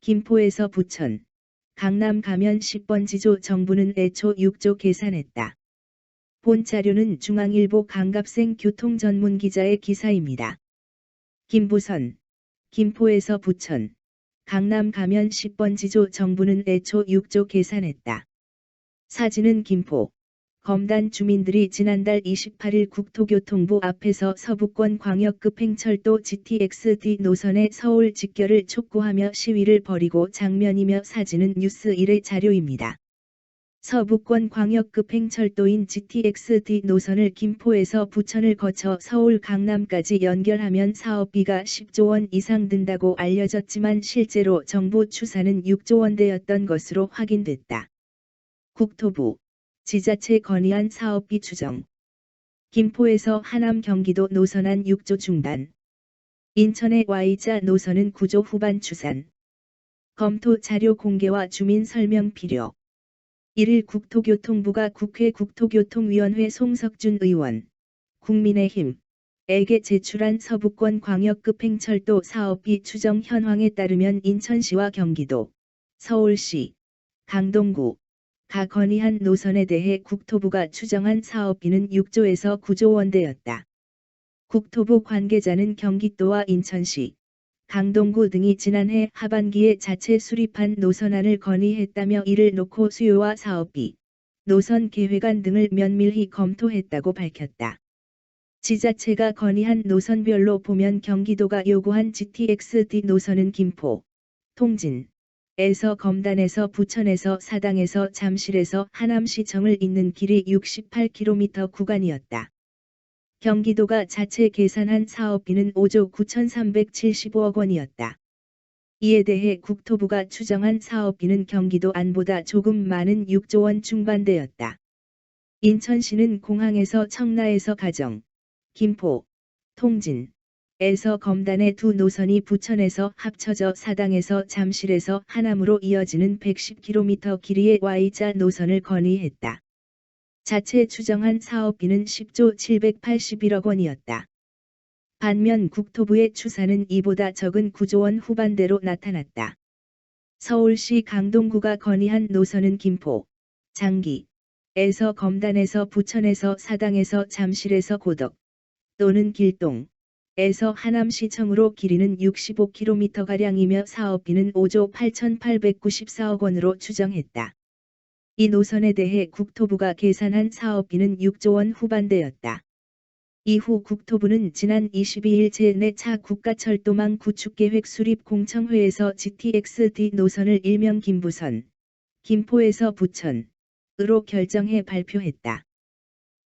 김포에서 부천, 강남 가면 10번 지조 정부는 애초 6조 계산했다. 본 자료는 중앙일보 강갑생 교통전문기자의 기사입니다. 김부선, 김포에서 부천, 강남 가면 10번 지조 정부는 애초 6조 계산했다. 사진은 김포. 검단 주민들이 지난달 28일 국토교통부 앞에서 서부권 광역급행철도 GTX-D 노선의 서울 직결을 촉구하며 시위를 벌이고 장면이며 사진은 뉴스1의 자료입니다. 서부권 광역급행철도인 GTX-D 노선을 김포에서 부천을 거쳐 서울 강남까지 연결하면 사업비가 10조 원 이상 든다고 알려졌지만 실제로 정부 추산은 6조 원대였던 것으로 확인됐다. 국토부, 지자체 건의안 사업비 추정. 김포에서 하남 경기도 노선안 6조 중단. 인천의 Y자 노선은 9조 후반 추산. 검토 자료 공개와 주민 설명 필요. 1일 국토교통부가 국회 국토교통위원회 송석준 의원, 국민의힘에게 제출한 서부권 광역급행철도 사업비 추정 현황에 따르면 인천시와 경기도, 서울시, 강동구, 가 건의한 노선에 대해 국토부가 추정한 사업비는 6조에서 9조 원대였다. 국토부 관계자는 경기도와 인천시, 강동구 등이 지난해 하반기에 자체 수립한 노선안을 건의했다며 이를 놓고 수요와 사업비, 노선 계획안 등을 면밀히 검토했다고 밝혔다. 지자체가 건의한 노선별로 보면 경기도가 요구한 GTX-D 노선은 김포, 통진, 에서 검단에서 부천에서 사당에서 잠실에서 하남시청을 잇는 길이 68km 구간이었다. 경기도가 자체 계산한 사업비는 5조 9,375억 원이었다. 이에 대해 국토부가 추정한 사업비는 경기도 안보다 조금 많은 6조 원 중반대였다. 인천시는 공항에서 청라에서 가정, 김포, 통진, 에서 검단의 두 노선이 부천에서 합쳐져 사당에서 잠실에서 하남으로 이어지는 110km 길이의 Y자 노선을 건의했다. 자체 추정한 사업비는 10조 781억 원이었다. 반면 국토부의 추산은 이보다 적은 9조 원 후반대로 나타났다. 서울시 강동구가 건의한 노선은 김포, 장기, 에서 검단에서 부천에서 사당에서 잠실에서 고덕, 또는 길동, 에서 하남시청으로 길이는 65km가량이며 사업비는 5조 8,894억 원으로 추정했다. 이 노선에 대해 국토부가 계산한 사업비는 6조 원 후반대였다. 이후 국토부는 지난 22일 제4차 국가철도망 구축계획 수립 공청회에서 GTX-D 노선을 일명 김부선, 김포에서 부천으로 결정해 발표했다.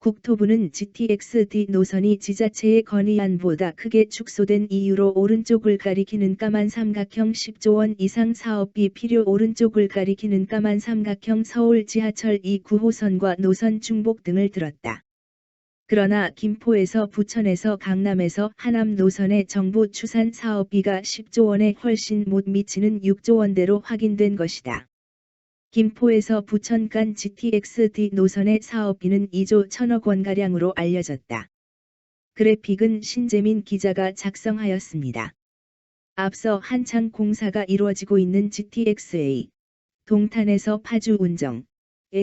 국토부는 GTX-D 노선이 지자체의 건의안보다 크게 축소된 이유로 오른쪽을 가리키는 까만 삼각형 10조 원 이상 사업비 필요 오른쪽을 가리키는 까만 삼각형 서울 지하철 2 9호선과 노선 중복 등을 들었다. 그러나 김포에서 부천에서 강남에서 하남 노선의 정부 추산 사업비가 10조 원에 훨씬 못 미치는 6조 원대로 확인된 것이다. 김포에서 부천 간 GTX-D 노선의 사업비는 2조 1천억 원가량으로 알려졌다. 그래픽은 신재민 기자가 작성하였습니다. 앞서 한창 공사가 이루어지고 있는 GTX-A, 동탄에서 파주 운정의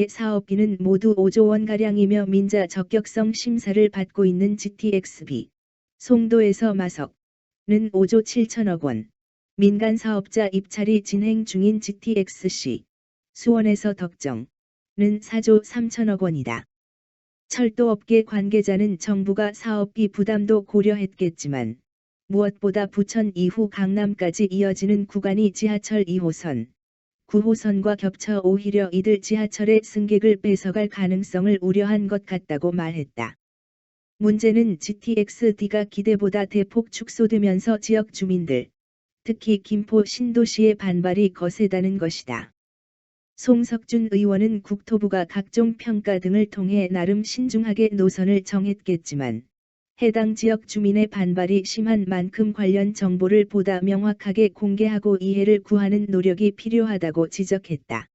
사업비는 모두 5조 원가량이며 민자 적격성 심사를 받고 있는 GTX-B, 송도에서 마석은 5조 7천억 원, 민간 사업자 입찰이 진행 중인 GTX-C, 수원에서 덕정은 4조 3천억 원이다. 철도업계 관계자는 정부가 사업비 부담도 고려했겠지만 무엇보다 부천 이후 강남까지 이어지는 구간이 지하철 2호선, 9호선과 겹쳐 오히려 이들 지하철의 승객을 뺏어갈 가능성을 우려한 것 같다고 말했다. 문제는 GTX-D가 기대보다 대폭 축소되면서 지역 주민들, 특히 김포 신도시의 반발이 거세다는 것이다. 송석준 의원은 국토부가 각종 평가 등을 통해 나름 신중하게 노선을 정했겠지만 해당 지역 주민의 반발이 심한 만큼 관련 정보를 보다 명확하게 공개하고 이해를 구하는 노력이 필요하다고 지적했다.